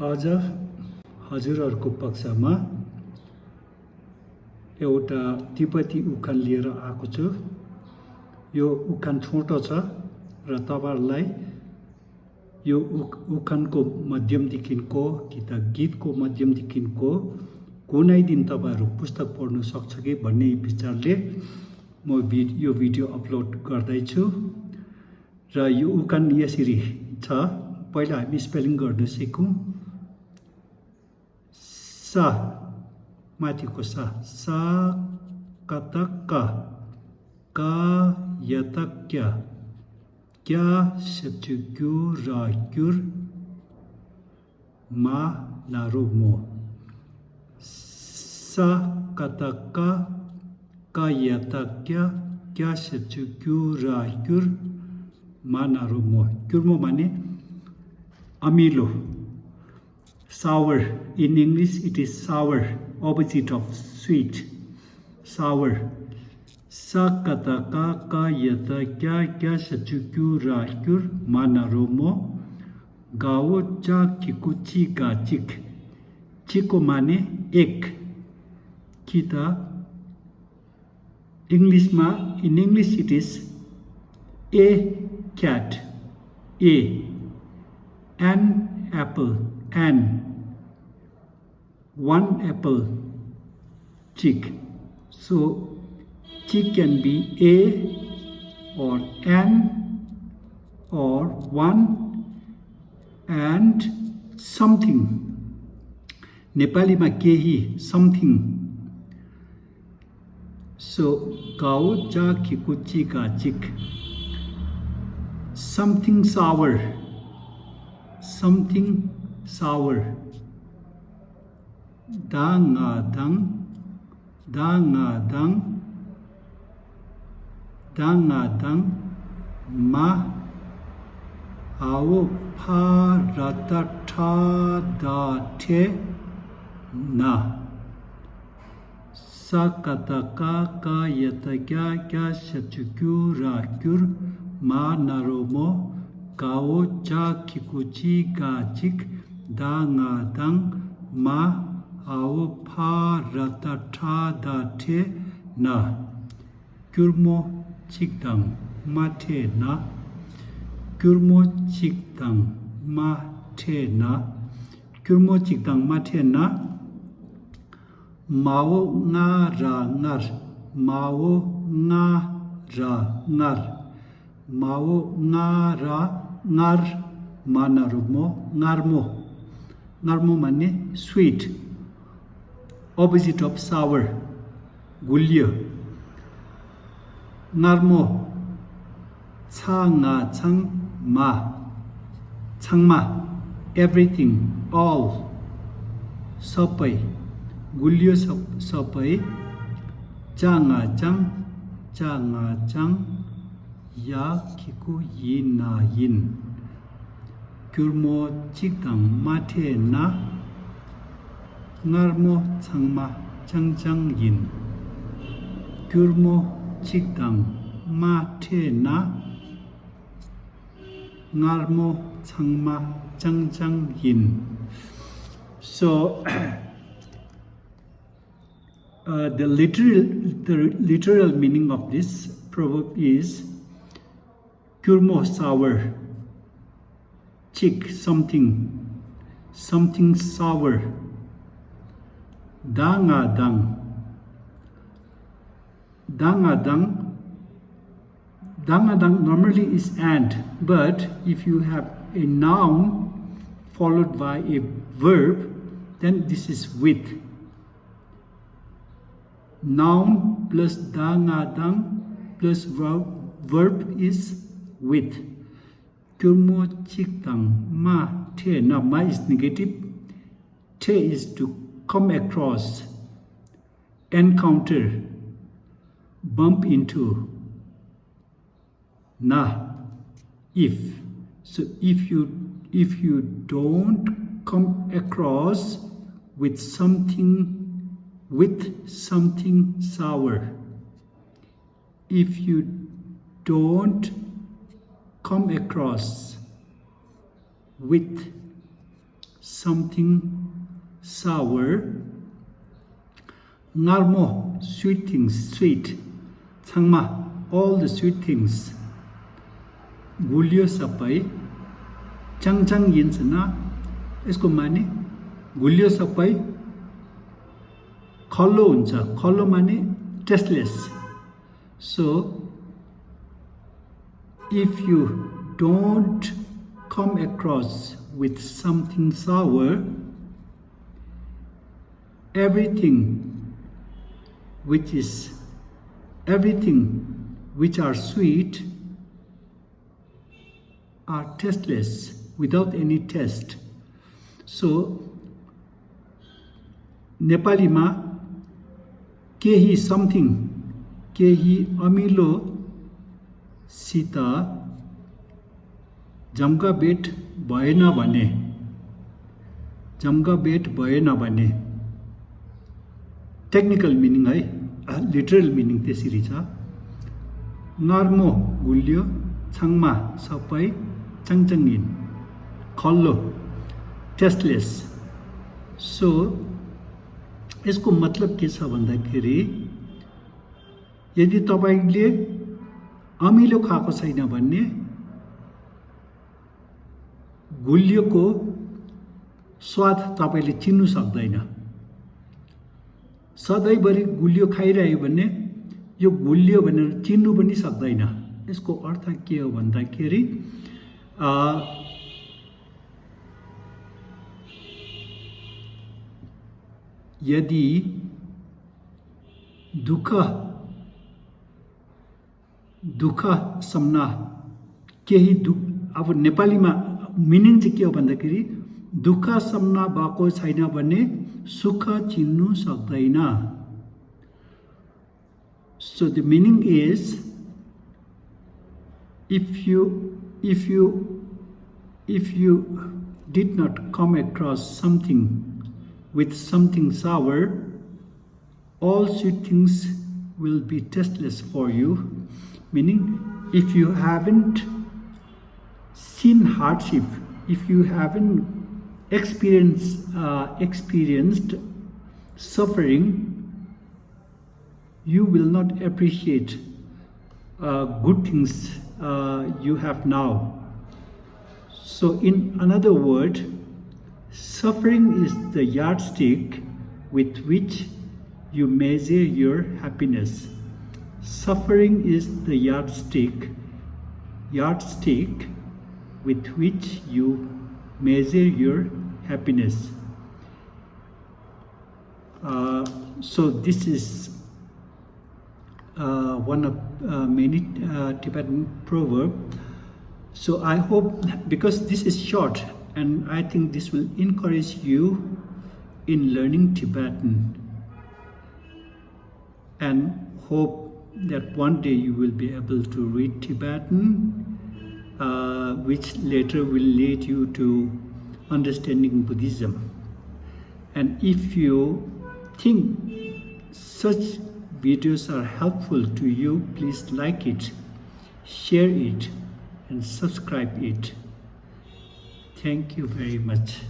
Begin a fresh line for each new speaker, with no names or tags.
आज हजुरहरूको पक्षमा एउटा तिब्बती उखान लिएर आएको छु। यो उखान छोटो छ र तपाईहरुलाई यो उखानको माध्यमदेखिको कि त गीतको माध्यमदेखिको कुनै दिन तपाईहरु पुस्तक पढ्न सक्छ कि भन्ने विचारले म यो भिडियो अपलोड गर्दैछु। र यो उखान यसरी छ। पहिला हामी स्पेलिङ गर्न सिकौं। सा माथिको सा सा कतक क यतक्य क्या सचुक्यु राक्युर मा नारुमो सा कतक क यतक्य क्या सचुक्यु राक्युर मा नारुमो। क्युर्मो माने अमिलो, sour. In English it is sour, opposite of sweet, sour. Sakataka kayata kya kya sachukyu rakyur manaromo gao cha kikuchi ka chik. Chiko mane ek. Kita English ma, in English it is a cat, a, an apple, an, one apple, chick. So chick can be a or an or one and something. Nepali ma kehi something. So gao cha kikuchi ka chick. Something sour. Something sour. Dangadang, dangadang, dangadang, ma ao paratata date na. Sakataka kayatakya kya sachukyu rakyur ma naromo gao cha kikuchi ga chik dangadang ma ao paratata date na. Kurmo chikdang mate na. Kurmo chikdang mate na. Kurmo chikdang mate na. Mao nga ra ngar. Mao nga ra ngar. Mao nga ra ngar manarumo ngarmo. Ngarmo mane sweet, opposite of sour, gulya. Ngarmo changa chang ma, changma, everything, all, sapai, gulya sapai, changa chang, ya kiku yin na yin. Kurmo chikdang mate na. Ngarmo changma chang yin. Kurmo chikdang mate na. Ngarmo changma chang yin. So the literal meaning of this proverb is kurmo sour, chick something sour. Dangadang normally is and, but if you have a noun followed by a verb, then this is with. Noun plus dangadang plus verb is with. Kurmo chikdang ma te. Now ma is negative. Te is to come across, encounter, bump into. Na, if. So if you don't come across with something sour, if you don't come across with something sour. Ngarmo, sweet things, sweet. Changma, all the sweet things. Gulyo sapai. Chang yin na. Esko mane gulyo sapai khallo huncha. Khallo mane tasteless. So if you don't come across with something sour, everything which are sweet are tasteless, without any taste. So Nepali ma kehi something, kehi amilo sita jamka bet bhayena भने technical meaning hai, literal meaning त्यसरी छ. Ngarmo gulyo, changma sapai, changchangin, khallo tasteless. So यसको मतलब के छ भन्दाखेरि यदि तपाईले अमिलो खाएको छैन भने गुलियोको स्वाद तपाईले चिन्नु सक्दैन. सधैँभरि गुलियो खाइरह्यो भने यो गुलियो भनेर चिन्नु पनि सक्दैन. यसको अर्थ के हो भन्दाखेरि यदि दुख सम्ना केही अब नेपालीमा मिनिङ चाहिँ के हो भन्दाखेरि दुख सम्ना भएको छैन भने सुख चिन्नु सक्दैन. So the meaning is if you did not come across something with something sour, all sweet things will be tasteless for you. Meaning, if you haven't seen hardship, if you haven't experienced suffering, you will not appreciate good things you have now. So in another word, suffering is the yardstick with which you measure your happiness. Suffering is the yardstick with which you measure your happiness. So this is one of many Tibetan proverbs. So I hope, because this is short, and I think this will encourage you in learning Tibetan, and hope that one day you will be able to read Tibetan, which later will lead you to understanding Buddhism. And if you think such videos are helpful to you, please like it, share it, and subscribe it. Thank you very much.